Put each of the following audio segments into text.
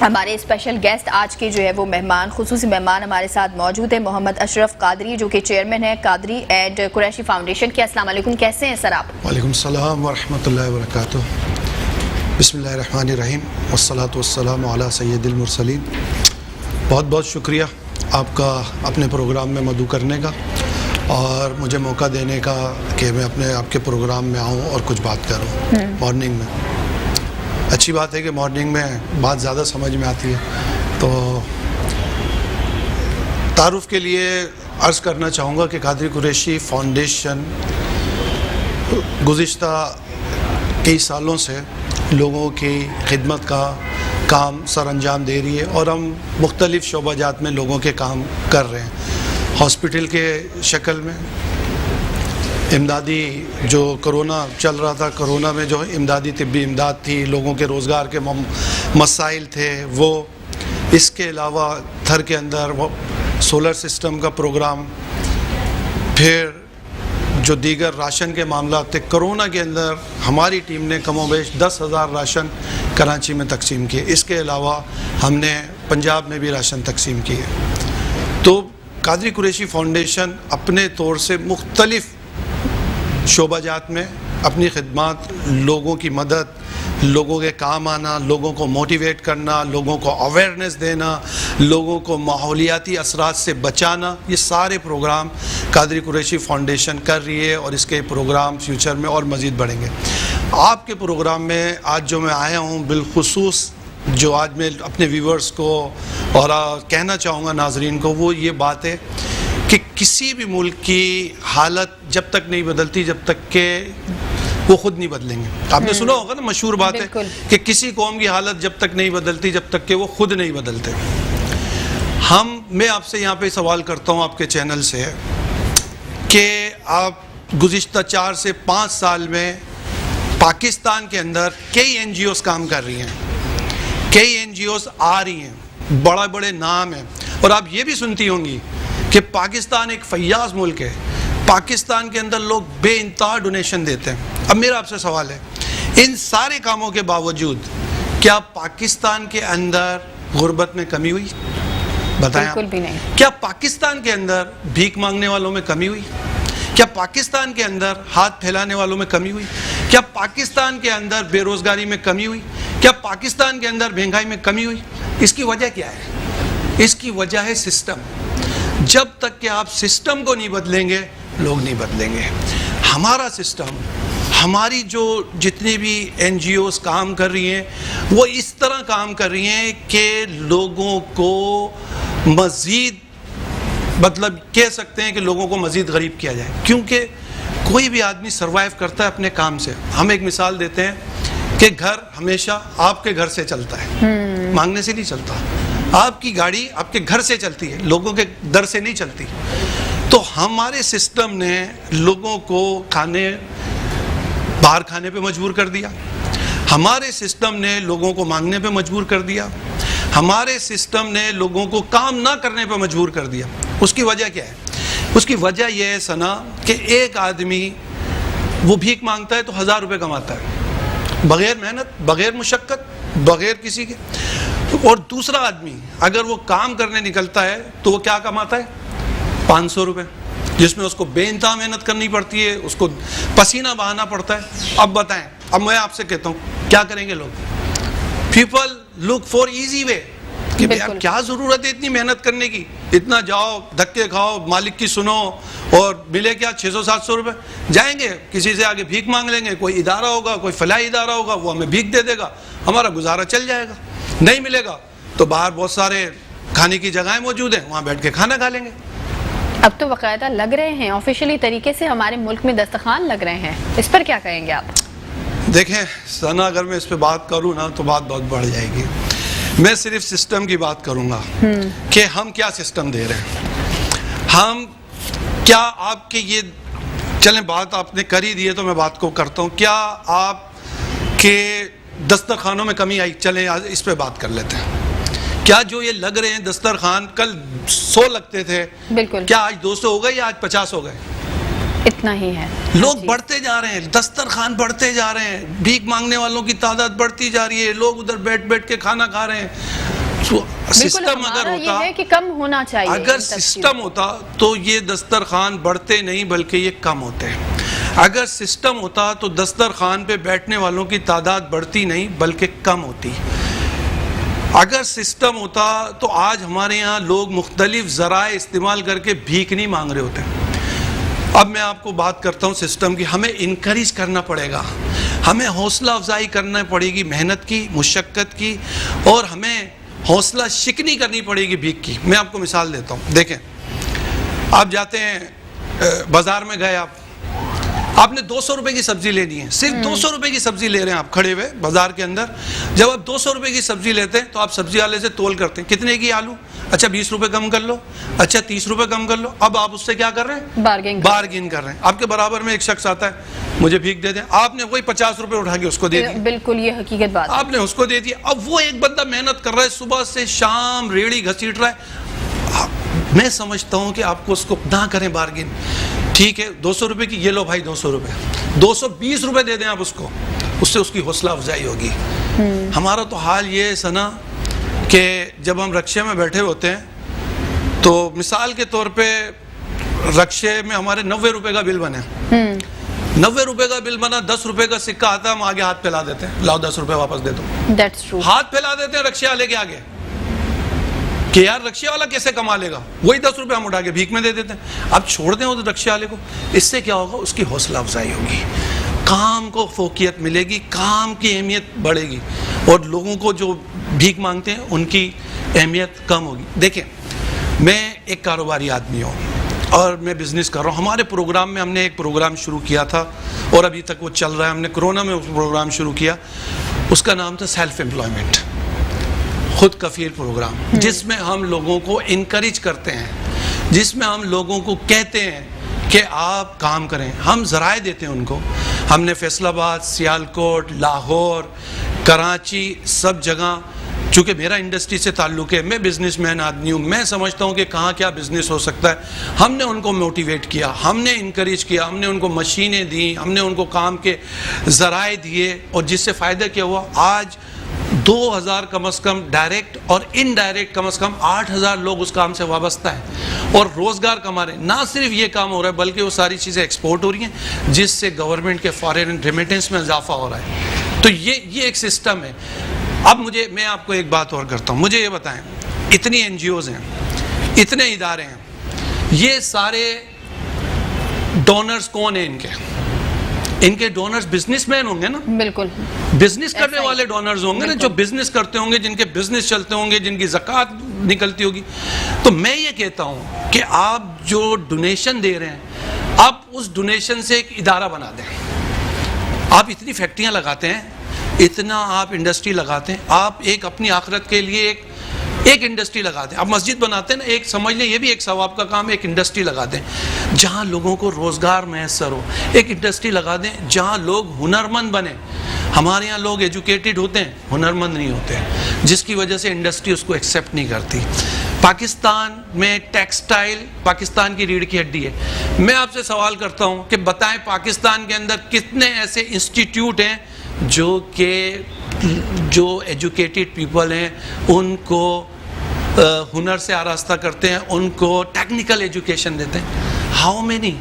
ہمارے special guest آج کے جو ہے وہ مہمان، خصوصی مہمان ہمارے ساتھ موجود ہیں محمد اشرف قادری، جو کہ چیئرمین ہیں قادری اینڈ قریشی فاؤنڈیشن کے۔ السلام علیکم، کیسے ہیں سر آپ؟ وعلیکم السلام ورحمۃ اللہ وبرکاتہ۔ بسم اللہ الرحمن الرحیم والصلاة والسلام علی سید المرسلین۔ بہت بہت شکریہ آپ کا اپنے پروگرام میں مدعو کرنے کا اور مجھے موقع دینے کا کہ میں آپ کے پروگرام میں آؤں اور کچھ بات کروں مارننگ میں۔ اچھی بات ہے کہ مارننگ میں بات زیادہ سمجھ میں آتی ہے۔ تو تعارف کے لیے عرض کرنا چاہوں گا کہ قادری قریشی فاؤنڈیشن گزشتہ کئی سالوں سے لوگوں کی خدمت کا کام سر انجام دے رہی ہے اور ہم مختلف شعبہ جات میں لوگوں کے کام کر رہے ہیں۔ ہاسپٹل کے شکل میں امدادی جو کرونا چل رہا تھا، کرونا میں جو امدادی طبی امداد تھی، لوگوں کے روزگار کے مسائل تھے وہ، اس کے علاوہ تھر کے اندر وہ سولر سسٹم کا پروگرام، پھر جو دیگر راشن کے معاملات تھے۔ کرونا کے اندر ہماری ٹیم نے کم و بیش 10,000 راشن کراچی میں تقسیم کیے، اس کے علاوہ ہم نے پنجاب میں بھی راشن تقسیم کیے۔ تو قادری قریشی فاؤنڈیشن اپنے طور سے مختلف شعبہ جات میں اپنی خدمات، لوگوں کی مدد، لوگوں کے کام آنا، لوگوں کو موٹیویٹ کرنا، لوگوں کو اویئرنیس دینا، لوگوں کو ماحولیاتی اثرات سے بچانا، یہ سارے پروگرام قادری قریشی فاؤنڈیشن کر رہی ہے اور اس کے پروگرام فیوچر میں اور مزید بڑھیں گے۔ آپ کے پروگرام میں آج جو میں آیا ہوں، بالخصوص جو آج میں اپنے ویورز کو اور کہنا چاہوں گا ناظرین کو، وہ یہ بات ہے کہ کسی بھی ملک کی حالت جب تک نہیں بدلتی جب تک کہ وہ خود نہیں بدلیں گے۔ آپ نے سنا ہوگا نا، مشہور بات ہے کہ کسی قوم کی حالت جب تک نہیں بدلتی جب تک کہ وہ خود نہیں بدلتے۔ میں آپ سے یہاں پہ سوال کرتا ہوں آپ کے چینل سے کہ آپ گزشتہ 4 سے 5 سال میں پاکستان کے اندر کئی این جی اوز کام کر رہی ہیں، کئی این جی اوز آ رہی ہیں، بڑے بڑے نام ہیں، اور آپ یہ بھی سنتی ہوں گی کہ پاکستان ایک فیاض ملک ہے، پاکستان کے اندر لوگ بے انتہا ڈونیشن دیتے ہیں۔ اب میرا آپ سے سوال ہے، ان سارے کاموں کے باوجود کیا پاکستان کے اندر غربت میں کمی ہوئی؟ بتائیں آپ۔ بالکل بھی نہیں۔ کیا پاکستان کے اندر بھیک مانگنے والوں میں کمی ہوئی؟ کیا پاکستان کے اندر ہاتھ پھیلانے والوں میں کمی ہوئی؟ کیا پاکستان کے اندر بے روزگاری میں کمی ہوئی؟ کیا پاکستان کے اندر مہنگائی میں کمی ہوئی؟ اس کی وجہ کیا ہے؟ اس کی وجہ ہے سسٹم۔ جب تک کہ آپ سسٹم کو نہیں بدلیں گے، لوگ نہیں بدلیں گے۔ ہمارا سسٹم، ہماری جو جتنی بھی این جی اوز کام کر رہی ہیں وہ اس طرح کام کر رہی ہیں کہ لوگوں کو مزید، مطلب کہہ سکتے ہیں کہ لوگوں کو مزید غریب کیا جائے، کیونکہ کوئی بھی آدمی سروائیو کرتا ہے اپنے کام سے۔ ہم ایک مثال دیتے ہیں کہ گھر ہمیشہ آپ کے گھر سے چلتا ہے، مانگنے سے نہیں چلتا۔ آپ کی گاڑی آپ کے گھر سے چلتی ہے، لوگوں کے در سے نہیں چلتی۔ تو ہمارے سسٹم نے لوگوں کو باہر کھانے پہ مجبور کر دیا، ہمارے سسٹم نے لوگوں کو مانگنے پہ مجبور کر دیا، ہمارے سسٹم نے لوگوں کو کام نہ کرنے پہ مجبور کر دیا۔ اس کی وجہ کیا ہے؟ اس کی وجہ یہ ہے سنا کہ ایک آدمی وہ بھیک مانگتا ہے تو 1000 روپے کماتا ہے، بغیر محنت، بغیر مشقت، بغیر کسی کے، اور دوسرا آدمی اگر وہ کام کرنے نکلتا ہے تو وہ کیا کماتا ہے؟ 500 روپے، جس میں اس کو بے انتہا محنت کرنی پڑتی ہے، اس کو پسینہ بہانا پڑتا ہے۔ اب بتائیں، اب میں آپ سے کہتا ہوں کیا کریں گے لوگ؟ People look for easy way کہ یار کیا ضرورت ہے اتنی محنت کرنے کی، اتنا جاؤ دھکے کھاؤ، مالک کی سنو، اور ملے کیا 600-700 روپے؟ جائیں گے کسی سے آگے بھیک مانگ لیں گے، کوئی ادارہ ہوگا، کوئی فلاحی ادارہ ہوگا، وہ ہمیں بھیک دے دے گا، ہمارا گزارا چل جائے گا۔ نہیں ملے گا تو باہر بہت سارے کھانے کی جگہیں موجود ہیں، وہاں بیٹھ کے کھانا کھا لیں گے۔ اب تو باقاعدہ لگ رہے ہیں، آفیشلی طریقے سے ہمارے ملک میں دسترخوان لگ رہے ہیں، اس پر کیا کہیں گے آپ؟ دیکھیں سنا، اگر میں اس پہ بات کروں نا تو بات بہت بڑھ جائے گی۔ میں صرف سسٹم کی بات کروں گا کہ ہم کیا سسٹم دے رہے ہیں، ہم کیا آپ کے یہ چلیں بات آپ نے کر ہی دی ہے تو میں بات کو کرتا ہوں، کیا آپ کے دسترخوانوں میں کمی آئی؟ چلیں اس پہ بات کر لیتے ہیں۔ کیا جو یہ لگ رہے ہیں دسترخوان، کل 100 لگتے تھے، بالکل، کیا آج 200 ہو گئے یا آج 50 ہو گئے؟ اتنا ہی ہے. لوگ بڑھتے جا رہے ہیں, دسترخوان بڑھتے جا رہے ہیں, بھیک مانگنے والوں کی تعداد بڑھتی جا رہی ہے, لوگ ادھر بیٹھ بیٹھ کے کھانا کھا رہے ہیں. سسٹم اگر ہوتا, یہ ہے کہ کم ہونا چاہیے, اگر سسٹم ہوتا تو یہ دسترخوان بڑھتے نہیں بلکہ یہ کم ہوتے ہیں. اگر سسٹم ہوتا تو دسترخوان پہ بیٹھنے والوں کی تعداد بڑھتی نہیں بلکہ کم ہوتی. اگر سسٹم ہوتا تو آج ہمارے یہاں لوگ مختلف ذرائع استعمال کر کے بھیک نہیں مانگ رہے ہوتے. اب میں آپ کو بات کرتا ہوں سسٹم کی. ہمیں انکریج کرنا پڑے گا, ہمیں حوصلہ افزائی کرنا پڑے گی, محنت کی, مشقت کی, اور ہمیں حوصلہ شکنی کرنی پڑے گی بھیک کی. میں آپ کو مثال دیتا ہوں. دیکھیں, آپ جاتے ہیں بازار میں گئے, آپ نے 200 روپے کی سبزی لینی ہے, صرف 200 روپے کی سبزی لے رہے ہیں آپ کھڑے ہوئے بازار کے اندر. جب آپ 200 روپے کی سبزی لیتے ہیں تو آپ سبزی والے سے تول کرتے ہیں, کتنے کی آلو, اچھا 20 روپے کم کر لو, اچھا 30 روپے کم کر لو. اب آپ اس سے کیا کر رہے ہیں, بارگین کر رہے ہیں. آپ کے برابر میں ایک شخص آتا ہے, مجھے بھیک دے دیں, آپ نے وہی 50 روپے اٹھا کے اس کو دے دی. بالکل یہ حقیقت بات, آپ نے اس کو دے دیا. اب وہ ایک بندہ محنت کر رہا ہے, صبح سے شام ریڑھی گھسیٹ رہا ہے. میں سمجھتا ہوں کہ آپ کو اس کو نہ کریں بارگین. ٹھیک ہے 200 روپے کی, یہ لو بھائی 200 روپے, 220 روپے دے دیں آپ اس کو, اس سے اس کی حوصلہ افزائی ہوگی. ہمارا تو حال یہ ہے سنا کہ جب ہم رکشے میں بیٹھے ہوتے ہیں تو مثال کے طور پہ رکشے میں ہمارے 90 روپے کا بل بنے, 90 روپے کا بل بنا, 10 روپے کا سکہ آتا ہے, ہم آگے ہاتھ پھیلا دیتے ہیں, لاؤ 10 روپے واپس دے دو. ہاتھ پھیلا دیتے ہیں رکشے والے کے آگے کہ یار رکشے والا کیسے کما لے گا, وہی 10 روپے ہم اٹھا کے بھیک میں دے دیتے ہیں. اب چھوڑ دیں اس رکشے والے کو, اس سے کیا ہوگا, اس کی حوصلہ افزائی ہوگی, کام کو فوقیت ملے گی, کام کی اہمیت بڑھے گی, اور لوگوں کو جو بھیک مانگتے ہیں ان کی اہمیت کم ہوگی. دیکھیں, میں ایک کاروباری آدمی ہوں اور میں بزنس کر رہا ہوں. ہمارے پروگرام میں ہم نے ایک پروگرام شروع کیا تھا اور ابھی تک وہ چل رہا ہے. ہم نے کرونا میں پروگرام شروع کیا, اس کا نام تھا سیلف امپلائمنٹ, خود کفیل پروگرام, جس میں ہم لوگوں کو انکریج کرتے ہیں, جس میں ہم لوگوں کو کہتے ہیں کہ آپ کام کریں. ہم ذرائع دیتے ہیں ان کو. ہم نے فیصل آباد, سیالکوٹ, لاہور, کراچی, سب جگہ, چونکہ میرا انڈسٹری سے تعلق ہے, میں بزنس مین آدمی ہوں, میں سمجھتا ہوں کہ کہاں کیا بزنس ہو سکتا ہے. ہم نے ان کو موٹیویٹ کیا, ہم نے انکریج کیا, ہم نے ان کو مشینیں دیں, ہم نے ان کو کام کے ذرائع دیے, اور جس سے فائدہ کیا ہوا, آج 2000 کم از کم ڈائریکٹ اور انڈائریکٹ کم از کم 8000 لوگ اس کام سے وابستہ ہیں اور روزگار کما رہے ہیں. نہ صرف یہ کام ہو رہا ہے بلکہ وہ ساری چیزیں ایکسپورٹ ہو رہی ہیں, جس سے گورنمنٹ کے فارن ریمیٹنس میں اضافہ ہو رہا ہے. تو یہ ایک سسٹم ہے. اب میں آپ کو ایک بات اور کرتا ہوں. مجھے یہ بتائیں, اتنی این جی اوز ہیں, اتنے ادارے ہیں, یہ سارے ڈونرز کون ہیں ان کے ڈونرز بزنس مین ہوں گے نا, بالکل بزنس کرنے والے ڈونرز ہوں گے نا, جو بزنس کرتے ہوں گے, جن کے بزنس چلتے ہوں گے, جن کی زکوٰۃ نکلتی ہوگی. تو میں یہ کہتا ہوں کہ آپ جو ڈونیشن دے رہے ہیں, آپ اس ڈونیشن سے ایک ادارہ بنا دیں. آپ اتنی فیکٹریاں لگاتے ہیں, اتنا آپ انڈسٹری لگاتے ہیں, آپ ایک اپنی آخرت کے لیے ایک انڈسٹری لگاتے ہیں. آپ مسجد بناتے ہیں نا, ایک سمجھ لیں یہ بھی ایک ثواب کا کام ہے, ایک انڈسٹری لگا دیں جہاں لوگوں کو روزگار میسر ہو. ایک انڈسٹری لگا دیں جہاں لوگ ہنرمند بنیں. ہمارے یہاں لوگ ایجوکیٹڈ ہوتے ہیں, ہنرمند نہیں ہوتے, جس کی وجہ سے انڈسٹری اس کو ایکسیپٹ نہیں کرتی. پاکستان میں ٹیکسٹائل پاکستان کی ریڑھ کی ہڈی ہے. میں آپ سے سوال کرتا ہوں کہ بتائیں پاکستان کے اندر کتنے ایسے انسٹیٹیوٹ ہیں جو ایجوکیٹڈ پیپل ہیں, ان کو ہنر سے آراستہ کرتے ہیں, ان کو ٹیکنیکل ایجوکیشن دیتے ہیں. How many?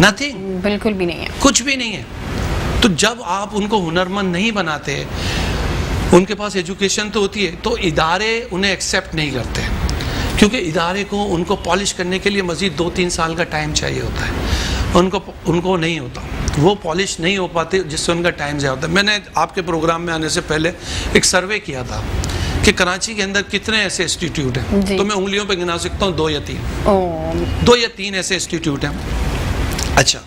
نتھنگ, بالکل بھی نہیں ہے, کچھ بھی نہیں ہے. تو جب آپ ان کو ہنرمند نہیں بناتے, ان کے پاس ایجوکیشن تو ہوتی ہے, تو ادارے انہیں ایکسیپٹ نہیں کرتے, کیونکہ ادارے کو ان کو پالش کرنے کے لیے مزید 2-3 سال کا ٹائم چاہیے ہوتا ہے. ان کو نہیں ہوتا, وہ پالش نہیں ہو پاتے, جس سے ان کا ٹائم ضائع ہوتا ہے. میں نے آپ کے پروگرام میں آنے سے پہلے ایک سروے کیا تھا کہ کراچی کے اندر کتنے ایسے انسٹیٹیوٹ ہیں, تو میں انگلیوں پہ گنا سکتا ہوں 2 یا 3 ایسے انسٹیٹیوٹ ہیں. اچھا,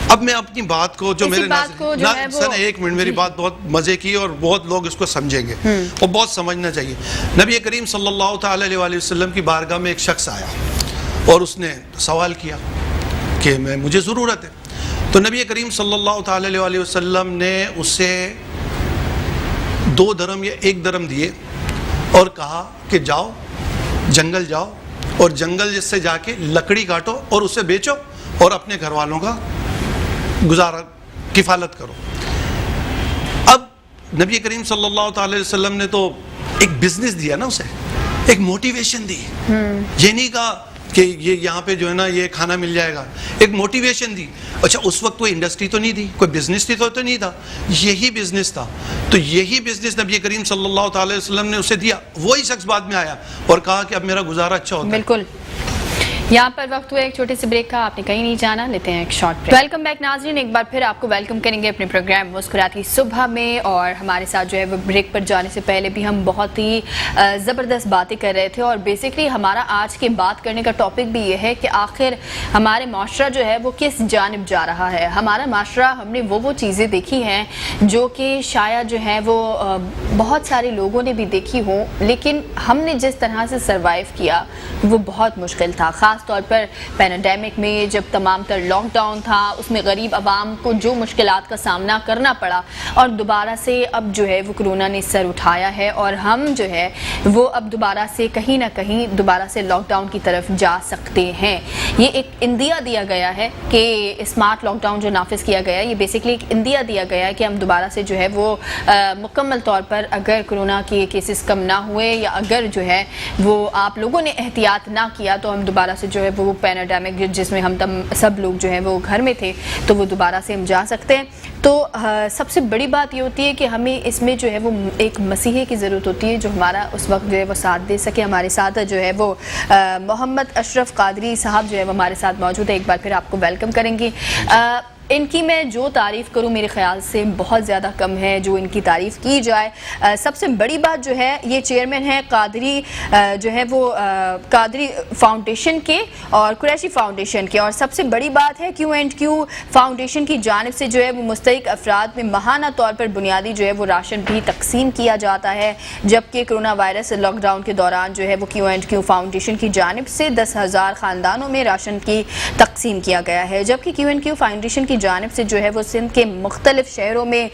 اب میں اپنی بات کو جو میرے سن ایک منٹ, میری بات بہت مزے کی اور بہت لوگ اس کو سمجھیں گے اور بہت سمجھنا چاہیے. نبی کریم صلی اللہ تعالی علیہ وسلم کی بارگاہ میں ایک شخص آیا اور اس نے سوال کیا کہ مجھے ضرورت ہے. تو نبی کریم صلی اللہ تعالی علیہ وسلم نے اسے 2 درہم یا 1 درہم دیے اور کہا کہ جاؤ جنگل جاؤ اور جنگل سے جا کے لکڑی کاٹو اور اسے بیچو اور اپنے گھر والوں کا گزارا کفالت کرو. اب نبی کریم صلی اللہ تعالی علیہ وسلم نے تو ایک بزنس دیا نا اسے, ایک موٹیویشن دی. یہ نہیں کہا کہ یہ یہاں پہ جو ہے نا یہ کھانا مل جائے گا, ایک موٹیویشن دی. اچھا اس وقت کوئی انڈسٹری تو نہیں تھی, کوئی بزنس تھی تو نہیں تھا, یہی بزنس تھا. تو یہی بزنس نبی کریم صلی اللہ تعالی وسلم نے اسے دیا. وہی شخص بعد میں آیا اور کہا کہ اب میرا گزارا اچھا ہوتا ہے. بالکل. یہاں پر وقت ہوا ایک چھوٹے سے بریک کا, آپ نے کہیں نہیں جانا, لیتے ہیں ایک شارٹ بریک. ویلکم بیک ناظرین, ایک بار پھر آپ کو ویلکم کریں گے اپنے پروگرام مسکراتی صبح میں. اور ہمارے ساتھ جو ہے وہ بریک پر جانے سے پہلے بھی ہم بہت ہی زبردست باتیں کر رہے تھے, اور بیسکلی ہمارا آج کے بات کرنے کا ٹاپک بھی یہ ہے کہ آخر ہمارے معاشرہ جو ہے وہ کس جانب جا رہا ہے. ہمارا معاشرہ, ہم نے وہ چیزیں دیکھی ہیں جو کہ شاید جو ہے وہ بہت سارے لوگوں نے بھی دیکھی ہوں, لیکن ہم نے جس طرح سے سروائیو کیا وہ بہت مشکل تھا. خاص طور پر پینڈیمک میں جب تمام تر لاک ڈاؤن تھا, اس میں غریب عوام کو جو مشکلات کا سامنا کرنا پڑا, اور دوبارہ سے اب جو ہے وہ کرونا نے سر اٹھایا ہے, اور ہم جو ہے وہ اب دوبارہ سے کہیں نہ کہیں دوبارہ سے لاک ڈاؤن کی طرف جا سکتے ہیں. یہ ایک اندیا دیا گیا ہے کہ اسمارٹ لاک ڈاؤن جو نافذ کیا گیا ہے, یہ بیسکلی ایک اندیا دیا گیا ہے کہ ہم دوبارہ سے جو ہے وہ مکمل طور پر اگر کرونا کے کیسز کم نہ ہوئے, یا اگر جو ہے وہ آپ لوگوں نے احتیاط نہ کیا, تو ہم دوبارہ سے جو ہے وہ پینڈیمک جس میں ہم سب لوگ جو ہیں وہ گھر میں تھے, تو وہ دوبارہ سے ہم جا سکتے ہیں. تو سب سے بڑی بات یہ ہوتی ہے کہ ہمیں اس میں جو ہے وہ ایک مسیحی کی ضرورت ہوتی ہے جو ہمارا اس وقت جو ہے وہ ساتھ دے سکے. ہمارے ساتھ جو ہے وہ محمد اشرف قادری صاحب جو ہے وہ ہمارے ساتھ موجود ہے. ایک بار پھر آپ کو ویلکم کریں گے. ان کی میں جو تعریف کروں میرے خیال سے بہت زیادہ کم ہے جو ان کی تعریف کی جائے. سب سے بڑی بات جو ہے, یہ چیئرمین ہے قادری جو ہے وہ قادری فاؤنڈیشن کے اور قریشی فاؤنڈیشن کے, اور سب سے بڑی بات ہے Q&Q فاؤنڈیشن کی جانب سے جو ہے وہ مستحق افراد میں ماہانہ طور پر بنیادی جو ہے وہ راشن بھی تقسیم کیا جاتا ہے, جبکہ کرونا وائرس لاک ڈاؤن کے دوران جو ہے وہ Q&Q فاؤنڈیشن کی جانب سے 10,000 خاندانوں میں راشن کی تقسیم کیا گیا ہے. جبکہ Q&Q فاؤنڈیشن کی جانب سے جو ہے وہ سندھ کے مختلف شہروں میں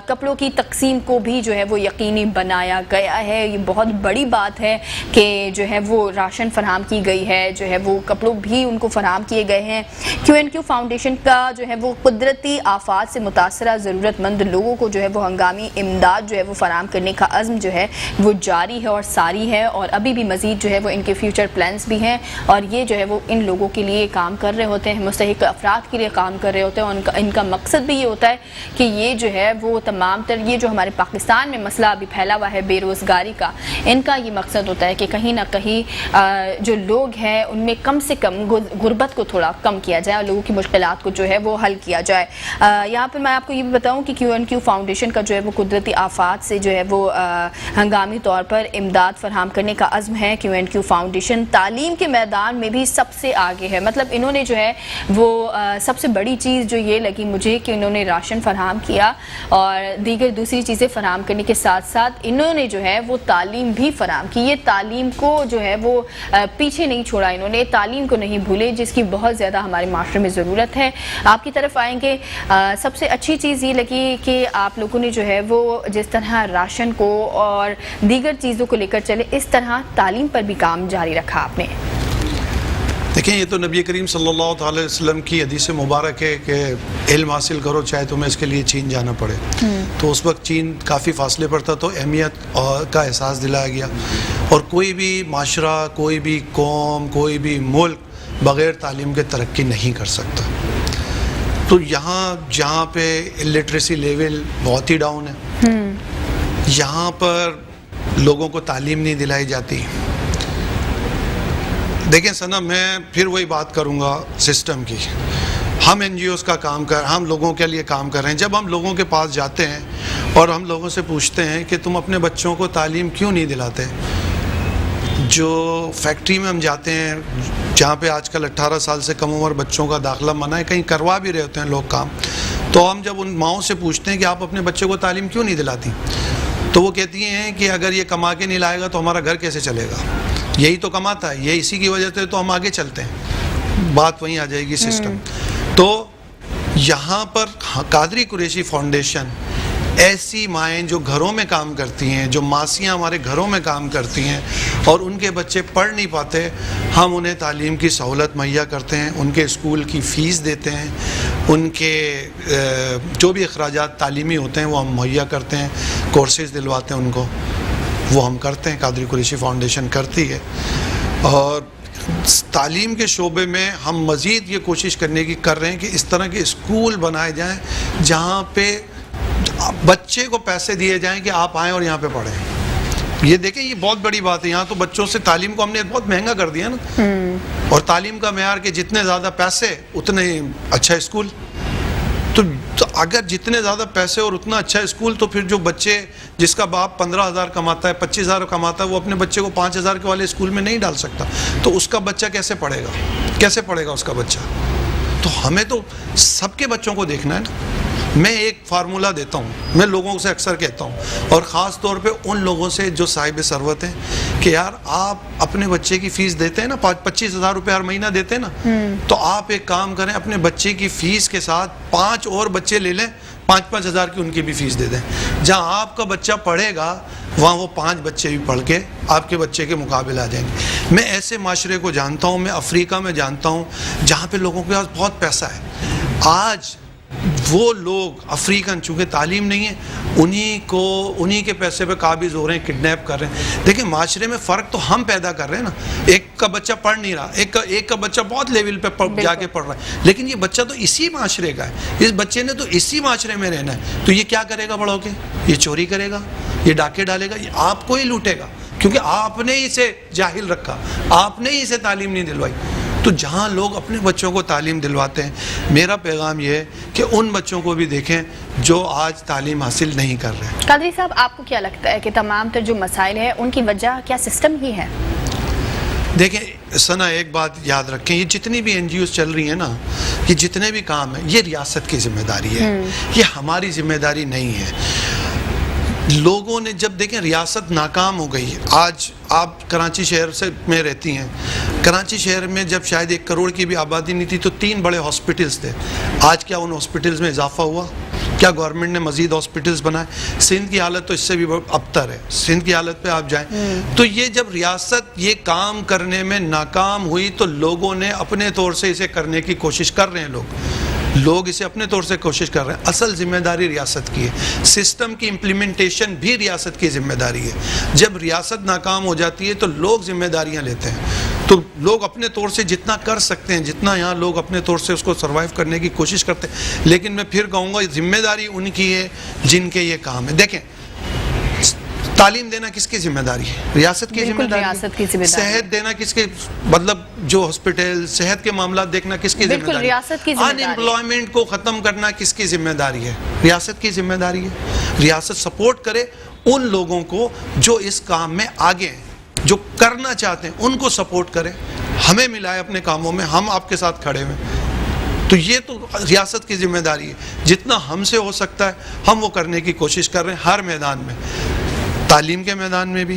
کپڑوں کی تقسیم کو بھی جو ہے وہ یقینی بنایا گیا ہے. یہ بہت بڑی بات ہے کہ جو ہے وہ راشن فراہم کی گئی ہے, جو ہے وہ کپڑوں بھی ان کو فراہم کیے گئے ہیں. Q&Q فاؤنڈیشن کا جو ہے وہ قدرتی آفات سے متاثرہ ضرورت مند لوگوں کو جو ہے وہ ہنگامی امداد جو ہے وہ فراہم کرنے کا عزم جو ہے وہ جاری ہے اور ساری ہے, اور ابھی بھی مزید جو ہے وہ ان کے فیوچر پلانز بھی ہیں, اور یہ جو ہے وہ ان لوگوں کے لیے کام کر رہے ہوتے ہیں, مستحق افراد کے لیے کام کر رہے ہوتے ہیں. اور ان کا مقصد بھی یہ ہوتا ہے کہ یہ جو ہے وہ تمام تر یہ جو ہمارے پاکستان میں مسئلہ ابھی پھیلا ہوا ہے بے روزگاری کا, ان کا یہ مقصد ہوتا ہے کہ کہیں نہ کہیں جو لوگ ہیں ان میں کم سے کم غربت کو تھوڑا کم کیا جائے, اور لوگوں کی مشکلات کو جو ہے وہ حل کیا جائے. یہاں پہ میں آپ کو یہ بھی بتاؤں کہ Q&Q فاؤنڈیشن کا جو ہے وہ قدرتی آفات سے جو ہے وہ ہنگامی طور پر امداد فراہم کرنے کا عزم ہے. Q&Q فاؤنڈیشن تعلیم کے میدان میں بھی سب سے آگے ہے. مطلب انہوں نے جو ہے وہ سب سے بڑی چیز جو یہ لگی مجھے کہ انہوں نے راشن فراہم کیا, اور دیگر دوسری چیزیں فراہم کرنے کے ساتھ ساتھ انہوں نے جو ہے وہ تعلیم بھی فراہم کی. یہ تعلیم کو جو ہے وہ پیچھے نہیں چھوڑا, انہوں نے تعلیم کو نہیں بھولے, جس کی بہت زیادہ ہمارے معاشرے میں ضرورت ہے. آپ کی طرف آئیں گے. سب سے اچھی چیز یہ لگی کہ آپ لوگوں نے جو ہے وہ جس طرح راشن کو اور دیگر چیزوں کو لے کر چلے, اس طرح تعلیم پر بھی کام جاری رکھا آپ نے. دیکھیں یہ تو نبی کریم صلی اللہ تعالی وسلم کی حدیث مبارک ہے کہ علم حاصل کرو چاہے تمہیں اس کے لیے چین جانا پڑے. تو اس وقت چین کافی فاصلے پر تھا, تو اہمیت کا احساس دلایا گیا. اور کوئی بھی معاشرہ, کوئی بھی قوم, کوئی بھی ملک بغیر تعلیم کے ترقی نہیں کر سکتا. تو یہاں جہاں پہ الٹریسی لیول بہت ہی ڈاؤن ہے, یہاں پر لوگوں کو تعلیم نہیں دلائی جاتی. دیکھیں سنا, میں پھر وہی بات کروں گا سسٹم کی. ہم NGOs کا کام ہم لوگوں کے لیے کام کر رہے ہیں. جب ہم لوگوں کے پاس جاتے ہیں اور ہم لوگوں سے پوچھتے ہیں کہ تم اپنے بچوں کو تعلیم کیوں نہیں دلاتے, جو فیکٹری میں ہم جاتے ہیں جہاں پہ آج کل 18 سال سے کم عمر بچوں کا داخلہ منع ہے, کہیں کروا بھی رہے ہوتے ہیں لوگ کام, تو ہم جب ان ماؤں سے پوچھتے ہیں کہ آپ اپنے بچے کو تعلیم کیوں نہیں دلاتی, تو وہ کہتی ہیں کہ اگر یہ کما کے نہیں لائے گا تو ہمارا گھر کیسے چلے گا, یہی تو کماتا ہے, یہ اسی کی وجہ سے تو ہم آگے چلتے ہیں. بات وہیں آ جائے گی سسٹم. تو یہاں پر قادری قریشی فاؤنڈیشن ایسی مائیں جو گھروں میں کام کرتی ہیں, جو ماسیاں ہمارے گھروں میں کام کرتی ہیں, اور ان کے بچے پڑھ نہیں پاتے، ہم انہیں تعلیم کی سہولت مہیا کرتے ہیں، ان کے اسکول کی فیس دیتے ہیں، ان کے جو بھی اخراجات تعلیمی ہوتے ہیں وہ ہم مہیا کرتے ہیں، کورسز دلواتے ہیں ان کو، وہ ہم کرتے ہیں، قادری قریشی فاؤنڈیشن کرتی ہے. اور تعلیم کے شعبے میں ہم مزید یہ کوشش کر رہے ہیں کہ اس طرح کے اسکول بنائے جائیں جہاں پہ بچے کو پیسے دیے جائیں کہ آپ آئیں اور یہاں پہ پڑھیں. یہ دیکھیں یہ بہت بڑی بات ہے، یہاں تو بچوں سے تعلیم کو ہم نے بہت مہنگا کر دیا نا، اور تعلیم کا معیار کہ جتنے زیادہ پیسے اتنے اچھا اسکول. تو اگر جتنے زیادہ پیسے اور اتنا اچھا اسکول، تو پھر جو بچے جس کا باپ 15,000 کماتا ہے 25,000 کماتا ہے وہ اپنے بچے کو 5,000 کے والے اسکول میں نہیں ڈال سکتا، تو اس کا بچہ کیسے پڑھے گا اس کا بچہ؟ تو ہمیں تو سب کے بچوں کو دیکھنا ہے نا. میں ایک فارمولہ دیتا ہوں، میں لوگوں سے اکثر کہتا ہوں، اور خاص طور پہ ان لوگوں سے جو صاحب ثروت ہیں، کہ یار آپ اپنے بچے کی فیس دیتے ہیں نا، 25,000 روپے ہر مہینہ دیتے ہیں نا، تو آپ ایک کام کریں، اپنے بچے کی فیس کے ساتھ 5 اور بچے لے لیں، 5,000 کی ان کی بھی فیس دے دیں. جہاں آپ کا بچہ پڑھے گا وہاں وہ 5 بچے بھی پڑھ کے آپ کے بچے کے مقابل آ جائیں گے. میں ایسے معاشرے کو جانتا ہوں، میں افریقہ میں جانتا ہوں جہاں پہ لوگوں کے پاس بہت پیسہ ہے. آج وہ لوگ افریقن چونکہ تعلیم نہیں ہے، انہی کے پیسے پہ قابض ہو رہے ہیں، کڈنیپ کر رہے ہیں. دیکھیں معاشرے میں فرق تو ہم پیدا کر رہے ہیں نا. ایک کا بچہ پڑھ نہیں رہا، ایک کا بچہ بہت لیول پہ جا کے پڑھ رہا ہے، لیکن یہ بچہ تو اسی معاشرے کا ہے، اس بچے نے تو اسی معاشرے میں رہنا ہے. تو یہ کیا کرے گا بڑھ ہو کے؟ یہ چوری کرے گا، یہ ڈاکے ڈالے گا، یہ آپ کو ہی لوٹے گا، کیونکہ آپ نے اسے جاہل رکھا، آپ نے اسے تعلیم نہیں دلوائی. تو جہاں لوگ اپنے بچوں کو تعلیم دلواتے ہیں، میرا پیغام یہ ہے کہ ان بچوں کو بھی دیکھیں جو آج تعلیم حاصل نہیں کر رہے. قادری صاحب، آپ کو کیا لگتا ہے کہ تمام تر جو مسائل ہیں ان کی وجہ کیا سسٹم ہی ہے؟ دیکھیں ثنا، ایک بات یاد رکھیں، یہ جتنی بھی NGOs چل رہی ہیں نا، یہ جتنے بھی کام ہیں، یہ ریاست کی ذمہ داری ہے، یہ ہماری ذمہ داری نہیں ہے. لوگوں نے جب دیکھیں ریاست ناکام ہو گئی، آج آپ کراچی شہر میں رہتی ہیں، کراچی شہر میں جب شاید 1 کروڑ کی بھی آبادی نہیں تھی تو 3 بڑے ہاسپٹلز تھے. آج کیا ان ہاسپٹلز میں اضافہ ہوا؟ کیا گورنمنٹ نے مزید ہاسپٹلز بنائے؟ سندھ کی حالت تو اس سے بھی ابتر ہے، سندھ کی حالت پہ آپ جائیں. تو یہ جب ریاست یہ کام کرنے میں ناکام ہوئی تو لوگوں نے اپنے طور سے اسے کرنے کی کوشش کر رہے ہیں، لوگ اسے اپنے طور سے کوشش کر رہے ہیں. اصل ذمہ داری ریاست کی ہے، سسٹم کی امپلیمنٹیشن بھی ریاست کی ذمہ داری ہے. جب ریاست ناکام ہو جاتی ہے تو لوگ ذمہ داریاں لیتے ہیں. تو لوگ اپنے طور سے جتنا کر سکتے ہیں، جتنا یہاں لوگ اپنے طور سے اس کو سروائیو کرنے کی کوشش کرتے ہیں، لیکن میں پھر کہوں گا ذمہ داری ان کی ہے جن کے یہ کام ہے. دیکھیں تعلیم دینا کس کی ذمہ داری ہے؟ ریاست کی ذمہ داری. صحت دینا کس کے، مطلب جو ہاسپٹل صحت کے معاملات دیکھنا کس کی ذمہ داری ہے؟ ان امپلائمنٹ کو ختم کرنا کس کی ذمہ داری ہے؟ ریاست کی ذمہ داری ہے. ریاست سپورٹ کرے ان لوگوں کو جو اس کام میں آگے ہیں، جو کرنا چاہتے ہیں، ان کو سپورٹ کرے. ہمیں ملائے اپنے کاموں میں، ہم آپ کے ساتھ کھڑے ہوئے. تو یہ تو ریاست کی ذمہ داری ہے، جتنا ہم سے ہو سکتا ہے ہم وہ کرنے کی کوشش کر رہے ہیں ہر میدان میں، تعلیم کے میدان میں بھی،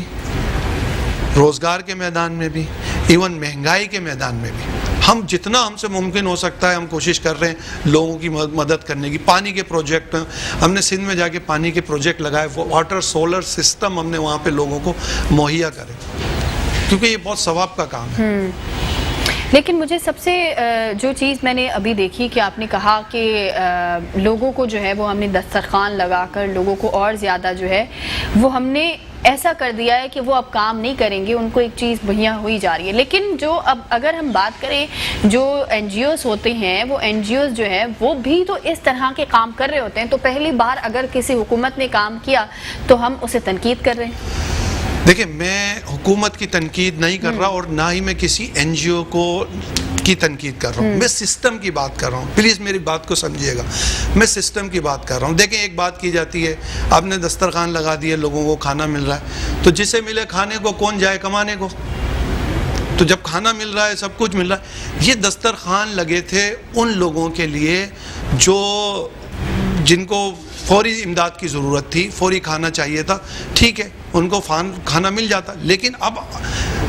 روزگار کے میدان میں بھی، ایون مہنگائی کے میدان میں بھی. ہم جتنا ہم سے ممکن ہو سکتا ہے ہم کوشش کر رہے ہیں لوگوں کی مدد کرنے کی. پانی کے پروجیکٹ ہم نے سندھ میں جا کے پانی کے پروجیکٹ لگائے، واٹر سولر سسٹم ہم نے وہاں پہ لوگوں کو مہیا کرے، کیونکہ یہ بہت ثواب کا کام ہے. لیکن مجھے سب سے جو چیز میں نے ابھی دیکھی کہ آپ نے کہا کہ لوگوں کو جو ہے وہ ہم نے دسترخوان لگا کر لوگوں کو اور زیادہ جو ہے وہ ہم نے ایسا کر دیا ہے کہ وہ اب کام نہیں کریں گے، ان کو ایک چیز مہیا ہوئی جا رہی ہے. لیکن جو اب اگر ہم بات کریں جو NGOs ہوتے ہیں، وہ NGOs جو ہے وہ بھی تو اس طرح کے کام کر رہے ہوتے ہیں. تو پہلی بار اگر کسی حکومت نے کام کیا تو ہم اسے تنقید کر رہے ہیں. دیکھیں میں حکومت کی تنقید نہیں کر رہا اور نہ ہی میں کسی NGO کی تنقید کر رہا ہوں. میں سسٹم کی بات کر رہا ہوں، پلیز میری بات کو سمجھیے گا. میں سسٹم کی بات کر رہا ہوں. دیکھیں ایک بات کی جاتی ہے، آپ نے دسترخوان لگا دیے، لوگوں کو کھانا مل رہا ہے، تو جسے ملے کھانے کو کون جائے کمانے کو؟ تو جب کھانا مل رہا ہے، سب کچھ مل رہا ہے. یہ دسترخوان لگے تھے ان لوگوں کے لیے جن کو فوری امداد کی ضرورت تھی، فوری کھانا چاہیے تھا. ٹھیک ہے، ان کو کھانا مل جاتا. لیکن اب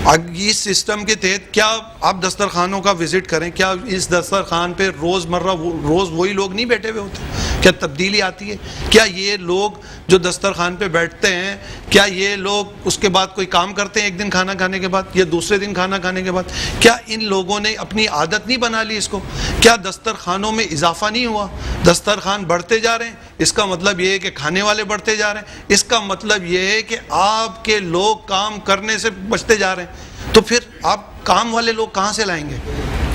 اس سسٹم کے تحت کیا آپ دسترخوانوں کا وزٹ کریں، کیا اس دسترخوان پہ روز وہی لوگ نہیں بیٹھے ہوئے ہوتے؟ کیا تبدیلی آتی ہے؟ کیا یہ لوگ جو دسترخوان پہ بیٹھتے ہیں, کیا یہ لوگ اس کے بعد کوئی کام کرتے ہیں ایک دن کھانا کھانے کے بعد یا دوسرے دن کھانا کھانے کے بعد؟ کیا ان لوگوں نے اپنی عادت نہیں بنا لی اس کو؟ کیا دسترخوانوں میں اضافہ نہیں ہوا؟ دسترخوان بڑھتے جا رہے ہیں, اس کا مطلب یہ ہے کہ کھانے والے بڑھتے جا رہے ہیں, اس کا مطلب یہ ہے کہ آپ کے لوگ کام کرنے سے بچتے جا رہے ہیں. تو پھر آپ کام والے لوگ کہاں سے لائیں گے؟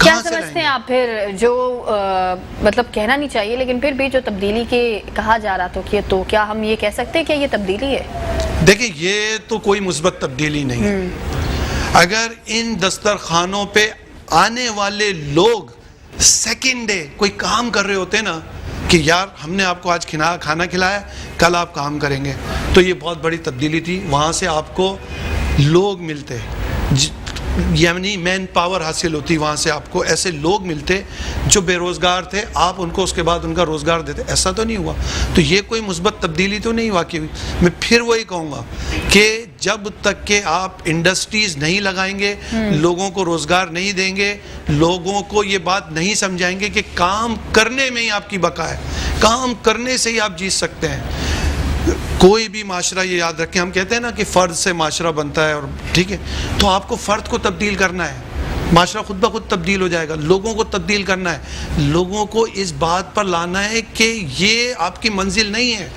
کیا سمجھتے ہیں آپ پھر جو مطلب کہنا نہیں چاہیے لیکن پھر بھی جو تبدیلی کے کہا جا رہا تو کیا ہم یہ کہہ سکتے ہیں کہ یہ تبدیلی ہے؟ دیکھیں, یہ تو کوئی مثبت تبدیلی نہیں ہے. اگر ان دسترخوانوں پہ آنے والے لوگ سیکنڈ ڈے کوئی کام کر رہے ہوتے نا کہ یار ہم نے آپ کو آج کھانا کھلایا, کل آپ کام کریں گے, تو یہ بہت بڑی تبدیلی تھی. وہاں سے آپ کو لوگ ملتے, یعنی مین پاور حاصل ہوتی, وہاں سے آپ کو ایسے لوگ ملتے جو بے روزگار تھے, آپ ان کو اس کے بعد ان کا روزگار دیتے. ایسا تو نہیں ہوا. تو یہ کوئی مثبت تبدیلی تو نہیں واقع ہوئی. میں پھر وہی کہوں گا کہ جب تک کہ آپ انڈسٹریز نہیں لگائیں گے, لوگوں کو روزگار نہیں دیں گے, لوگوں کو یہ بات نہیں سمجھائیں گے کہ کام کرنے میں ہی آپ کی بقا ہے, کام کرنے سے ہی آپ جیت سکتے ہیں. کوئی بھی معاشرہ, یہ یاد رکھیں, ہم کہتے ہیں نا کہ فرد سے معاشرہ بنتا ہے, اور ٹھیک ہے, تو آپ کو فرد کو تبدیل کرنا ہے, معاشرہ خود بخود تبدیل ہو جائے گا. لوگوں کو تبدیل کرنا ہے, لوگوں کو اس بات پر لانا ہے کہ یہ آپ کی منزل نہیں ہے.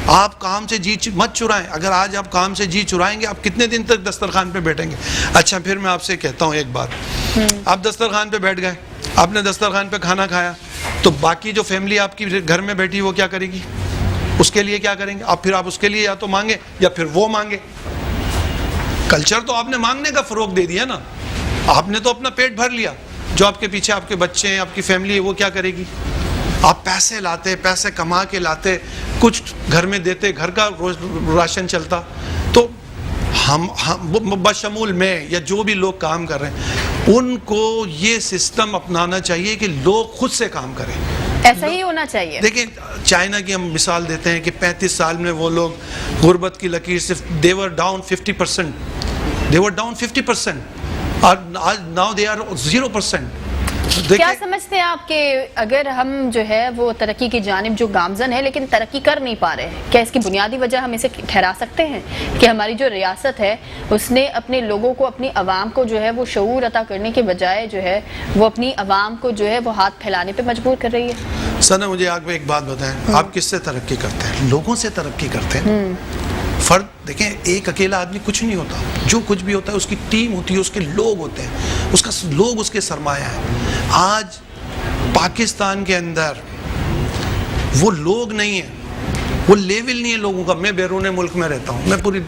آپ کام سے جی مت چرائیں. اگر آج آپ کام سے جی چرائیں گے, آپ کتنے دن تک دسترخوان پہ بیٹھیں گے؟ اچھا, پھر میں آپ سے کہتا ہوں ایک بات. آپ دسترخوان پہ بیٹھ گئے, آپ نے دسترخوان پہ کھانا کھایا, تو باقی جو فیملی آپ کی گھر میں بیٹھی وہ کیا کرے گی؟ اس کے لیے کیا کریں گے آپ؟ پھر آپ اس کے لیے یا تو مانگے یا پھر وہ مانگے. کلچر تو آپ نے مانگنے کا فروغ دے دیا نا, آپ نے تو اپنا پیٹ بھر لیا. جو آپ کے پیچھے آپ کے بچے ہیں, آپ کی فیملی ہے, وہ کیا کرے گی؟ آپ پیسے لاتے, پیسے کما کے لاتے, کچھ گھر میں دیتے, گھر کا راشن چلتا. تو ہم بشمول میں یا جو بھی لوگ کام کر رہے ہیں, ان کو یہ سسٹم اپنانا چاہیے کہ لوگ خود سے کام کریں. ایسا ہی ہونا چاہیے. دیکھیں, چائنا کی ہم مثال دیتے ہیں کہ 35 سال میں وہ لوگ غربت کی لکیر سے they were down 50%, اور now they are 0%. کیا سمجھتے ہیں آپ کہ اگر ہم جو ہے وہ ترقی کی جانب جو گامزن ہے لیکن ترقی کر نہیں پا رہے ہیں, کیا اس کی بنیادی وجہ ہم اسے ٹھہرا سکتے ہیں کہ ہماری جو ریاست ہے اس نے اپنے لوگوں کو, اپنی عوام کو جو ہے وہ شعور عطا کرنے کے بجائے جو ہے وہ اپنی عوام کو جو ہے وہ ہاتھ پھیلانے پہ مجبور کر رہی ہے؟ سنا, مجھے آپ کو ایک بات بتائیں, آپ کس سے ترقی کرتے ہیں؟ لوگوں سے ترقی کرتے ہیں. فرد دیکھیں, ایک اکیلا آدمی کچھ نہیں ہوتا. جو کچھ بھی ہوتا ہے اس کی ٹیم ہوتی ہے, اس کے لوگ ہوتے ہیں, اس کا لوگ اس کے سرمایہ ہیں. آج پاکستان کے اندر وہ لوگ نہیں ہیں, وہ لیول نہیں ہے لوگوں کا. میں بیرون ملک میں رہتا ہوں, میں پوری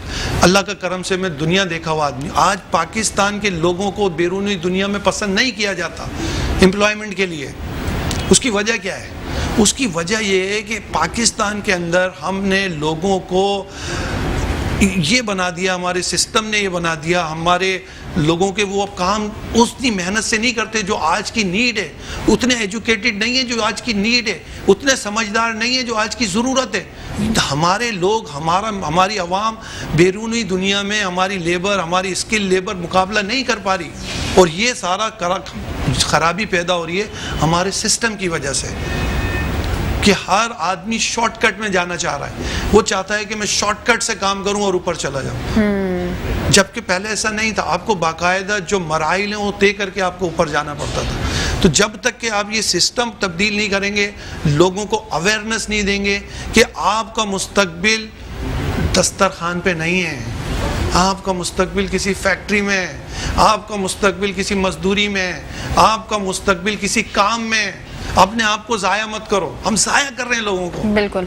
اللہ کا کرم سے میں دنیا دیکھا ہوا آدمی. آج پاکستان کے لوگوں کو بیرونی دنیا میں پسند نہیں کیا جاتا امپلائمنٹ کے لیے. اس کی وجہ کیا ہے؟ اس کی وجہ یہ ہے کہ پاکستان کے اندر ہم نے لوگوں کو یہ بنا دیا, ہمارے سسٹم نے یہ بنا دیا, ہمارے لوگوں کے وہ اب کام اتنی محنت سے نہیں کرتے جو آج کی نیڈ ہے, اتنے ایجوکیٹڈ نہیں ہیں جو آج کی نیڈ ہے, اتنے سمجھدار نہیں ہیں جو آج کی ضرورت ہے. ہمارے لوگ, ہماری عوام بیرونی دنیا میں ہماری لیبر, ہماری اسکل لیبر مقابلہ نہیں کر پا رہی, اور یہ سارا خرابی پیدا ہو رہی ہے ہمارے سسٹم کی وجہ سے کہ ہر آدمی شارٹ کٹ میں جانا چاہ رہا ہے. وہ چاہتا ہے کہ میں شارٹ کٹ سے کام کروں اور اوپر چلا جاؤں, جبکہ پہلے ایسا نہیں تھا. آپ کو باقاعدہ جو مراحل ہیں وہ طے کر کے آپ کو اوپر جانا پڑتا تھا. تو جب تک کہ آپ یہ سسٹم تبدیل نہیں کریں گے, لوگوں کو اویئرنیس نہیں دیں گے کہ آپ کا مستقبل دسترخوان پہ نہیں ہے, آپ کا مستقبل کسی فیکٹری میں ہے, آپ کا مستقبل کسی مزدوری میں ہے, آپ کا مستقبل کسی کام میں. اپنے آپ کو ضائع مت کرو, ہم ضائع کر رہے ہیں لوگوں کو. بالکل.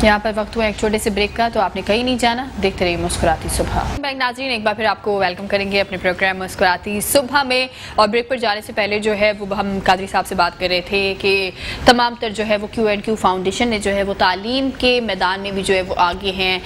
یہاں پر وقت ہوا ایک چھوٹے سے بریک کا, تو آپ نے کہیں نہیں جانا, دیکھتے رہیے مسکراتی صبح. ناظرین, ایک بار پھر آپ کو ویلکم کریں گے اپنے پروگرام مسکراتی صبح میں. اور بریک پر جانے سے پہلے جو ہے وہ ہم قادری صاحب سے بات کر رہے تھے کہ تمام تر جو ہے وہ QNQ فاؤنڈیشن نے جو ہے وہ تعلیم کے میدان میں بھی جو ہے وہ آگے ہیں.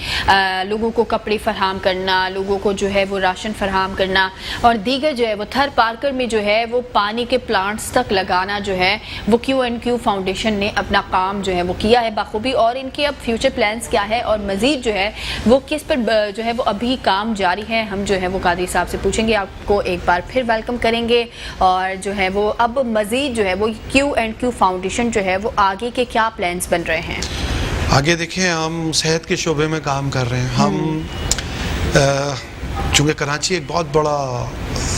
لوگوں کو کپڑے فراہم کرنا, لوگوں کو جو ہے وہ راشن فراہم کرنا, اور دیگر جو ہے وہ تھر پارکر میں جو ہے وہ پانی کے پلانٹس تک لگانا جو ہے وہ QNQ فاؤنڈیشن نے اپنا کام جو ہے وہ کیا ہے بخوبی. اور ان کے اب فیوچر پلانس کیا ہے اور مزید جو ہے وہ کس پر جو ہے وہ ابھی کام جاری ہے، ہم جو ہے وہ قادری صاحب سے پوچھیں گے. آپ کو ایک بار پھر ویلکم کریں گے اور جو ہے وہ اب مزید جو ہے وہ Q&Q فاؤنڈیشن جو ہے وہ آگے کے کیا پلانس بن رہے ہیں؟ آگے دیکھیں ہم صحت کے شعبے میں کام کر رہے ہیں. ہم چونکہ کراچی ایک بہت بڑا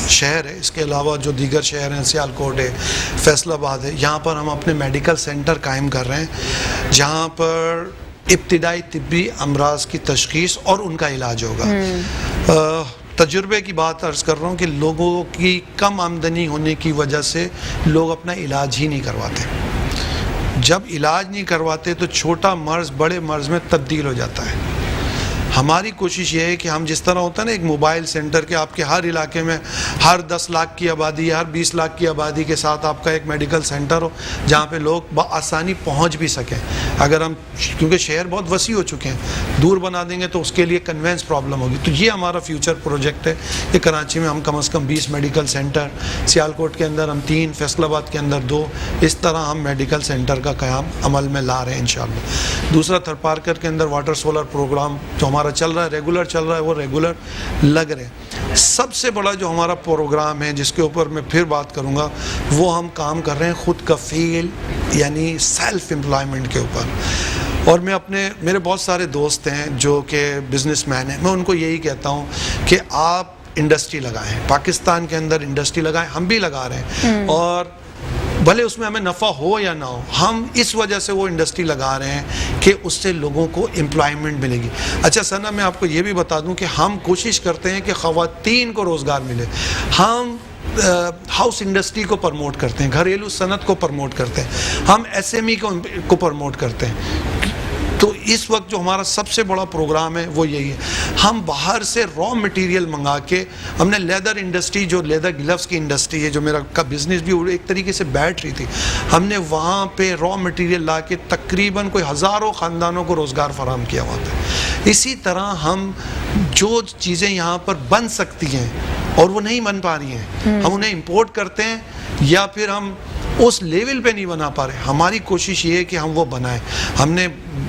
شہر ہے، اس کے علاوہ جو دیگر شہر ہیں سیالکوٹ ہے، فیصل آباد ہے، یہاں پر ہم اپنے میڈیکل سینٹر قائم کر رہے ہیں جہاں پر ابتدائی طبی امراض کی تشخیص اور ان کا علاج ہوگا. تجربے کی بات عرض کر رہا ہوں کہ لوگوں کی کم آمدنی ہونے کی وجہ سے لوگ اپنا علاج ہی نہیں کرواتے. جب علاج نہیں کرواتے تو چھوٹا مرض بڑے مرض میں تبدیل ہو جاتا ہے. ہماری کوشش یہ ہے کہ ہم جس طرح ہوتا ہے نا ایک موبائل سینٹر کے آپ کے ہر علاقے میں ہر 10 لاکھ کی آبادی یا ہر 20 لاکھ کی آبادی کے ساتھ آپ کا ایک میڈیکل سینٹر ہو جہاں پہ لوگ بآسانی پہنچ بھی سکیں. اگر ہم کیونکہ شہر بہت وسیع ہو چکے ہیں، دور بنا دیں گے تو اس کے لیے کنوینس پرابلم ہوگی. تو یہ ہمارا فیوچر پروجیکٹ ہے کہ کراچی میں ہم کم از کم 20 میڈیکل سینٹر، سیالکوٹ کے اندر ہم 3، فیصل آباد کے اندر 2، اس طرح ہم میڈیکل سینٹر کا قیام عمل میں لا رہے ہیں انشاءاللہ. دوسرا تھرپارکر کے اندر واٹر سولر پروگرام جو ہمارا چل رہا ہے، ریگولر چل رہا ہے، وہ ریگولر لگ رہے ہیں. سب سے بڑا جو ہمارا پروگرام ہے جس کے اوپر میں پھر بات کروں گا، وہ ہم کام کر رہے ہیں خود کفیل یعنی سیلف امپلائمنٹ کے اوپر. اور میں میرے بہت سارے دوست ہیں جو کہ بزنس مین ہیں، میں ان کو یہی کہتا ہوں کہ آپ انڈسٹری لگائیں، پاکستان کے اندر انڈسٹری لگائیں. ہم بھی لگا رہے ہیں اور بھلے اس میں ہمیں نفع ہو یا نہ ہو، ہم اس وجہ سے وہ انڈسٹری لگا رہے ہیں کہ اس سے لوگوں کو امپلائمنٹ ملے گی. اچھا ثنا، میں آپ کو یہ بھی بتا دوں کہ ہم کوشش کرتے ہیں کہ خواتین کو روزگار ملے. ہم ہاؤس انڈسٹری کو پرموٹ کرتے ہیں، گھریلو صنعت کو پرموٹ کرتے ہیں، ہم SME کو پرموٹ کرتے ہیں. تو اس وقت جو ہمارا سب سے بڑا پروگرام ہے وہ یہی ہے. ہم باہر سے را مٹیریل منگا کے، ہم نے لیدر انڈسٹری جو لیدر گلوز کی انڈسٹری ہے جو میرا کا بزنس بھی ایک طریقے سے بیٹھ رہی تھی، ہم نے وہاں پہ را مٹیریل لا کے تقریباً کوئی ہزاروں خاندانوں کو روزگار فراہم کیا ہوا تھا. اسی طرح ہم جو چیزیں یہاں پر بن سکتی ہیں اور وہ نہیں بن پا رہی ہیں، ہم انہیں امپورٹ کرتے ہیں یا پھر ہم اس لیول پہ نہیں بنا پا رہے. ہماری کوشش یہ ہے کہ ہم وہ بنائیں. ہم نے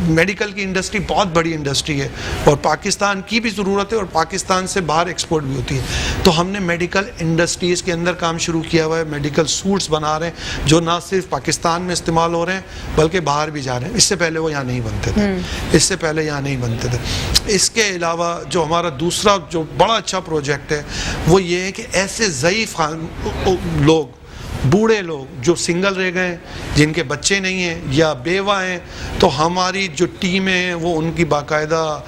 میڈیکل کی انڈسٹری بہت بڑی انڈسٹری ہے اور پاکستان کی بھی ضرورت ہے اور پاکستان سے باہر ایکسپورٹ بھی ہوتی ہے. تو ہم نے میڈیکل انڈسٹریز کے اندر کام شروع کیا ہوا ہے. میڈیکل سوٹس بنا رہے ہیں جو نہ صرف پاکستان میں استعمال ہو رہے ہیں بلکہ باہر بھی جا رہے ہیں. اس سے پہلے وہ یہاں نہیں بنتے تھے. اس کے علاوہ جو ہمارا دوسرا جو بڑا اچھا پروجیکٹ ہے وہ یہ ہے کہ ایسے ضعیف لوگ، بوڑھے لوگ جو سنگل رہ گئے، جن کے بچے نہیں ہیں یا بیوہ ہیں، تو ہماری جو ٹیمیں ہیں وہ ان کی باقاعدہ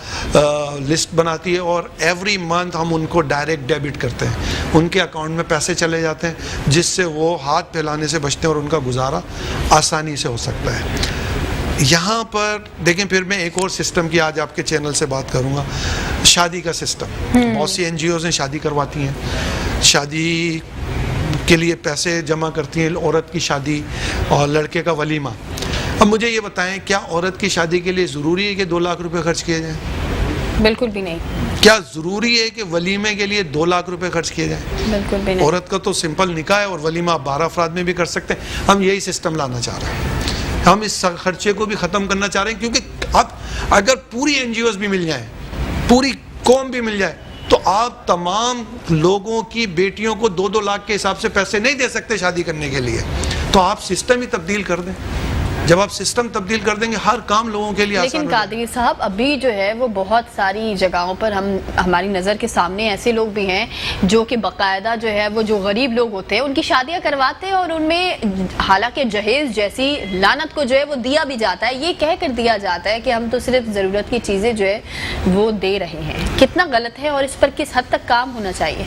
لسٹ بناتی ہے اور ایوری منتھ ہم ان کو ڈائریکٹ ڈیبٹ کرتے ہیں. ان کے اکاؤنٹ میں پیسے چلے جاتے ہیں جس سے وہ ہاتھ پھیلانے سے بچتے ہیں اور ان کا گزارا آسانی سے ہو سکتا ہے. یہاں پر دیکھیں، پھر میں ایک اور سسٹم کی آج آپ کے چینل سے بات کروں گا، شادی کا سسٹم. بہت سی NGOز ہیں شادی کرواتی ہیں، شادی کے لیے پیسے جمع کرتی ہیں، عورت کی شادی اور لڑکے کا ولیمہ. اب مجھے یہ بتائیں، کیا عورت کی شادی کے لیے ضروری ہے کہ 2 لاکھ روپے خرچ کیے جائیں؟ بالکل بھی نہیں. کیا ضروری ہے کہ ولیمے کے لیے 2 لاکھ روپے خرچ کیے جائیں؟ بالکل بھی نہیں. عورت کا تو سمپل نکاح ہے اور ولیمہ آپ 12 افراد میں بھی کر سکتے ہیں. ہم یہی سسٹم لانا چاہ رہے ہیں. ہم اس خرچے کو بھی ختم کرنا چاہ رہے ہیں کیونکہ اب اگر پوری NGOز بھی مل جائیں، پوری قوم بھی مل جائے، تو آپ تمام لوگوں کی بیٹیوں کو 2-2 لاکھ کے حساب سے پیسے نہیں دے سکتے شادی کرنے کے لیے. تو آپ سسٹم ہی تبدیل کر دیں. جب آپ سسٹم تبدیل کر دیں گے ہر کام لوگوں کے لیے آسان ہو جائے گا. لیکن قادری صاحب، ابھی جو ہے وہ بہت ساری جگہوں پر ہماری نظر کے سامنے ایسے لوگ بھی ہیں جو کہ باقاعدہ جو ہے وہ جو غریب لوگ ہوتے ہیں ان کی شادیاں کرواتے ہیں اور ان میں حالانکہ جہیز جیسی لعنت کو جو ہے وہ دیا بھی جاتا ہے، یہ کہہ کر دیا جاتا ہے کہ ہم تو صرف ضرورت کی چیزیں جو ہے وہ دے رہے ہیں. کتنا غلط ہے اور اس پر کس حد تک کام ہونا چاہیے؟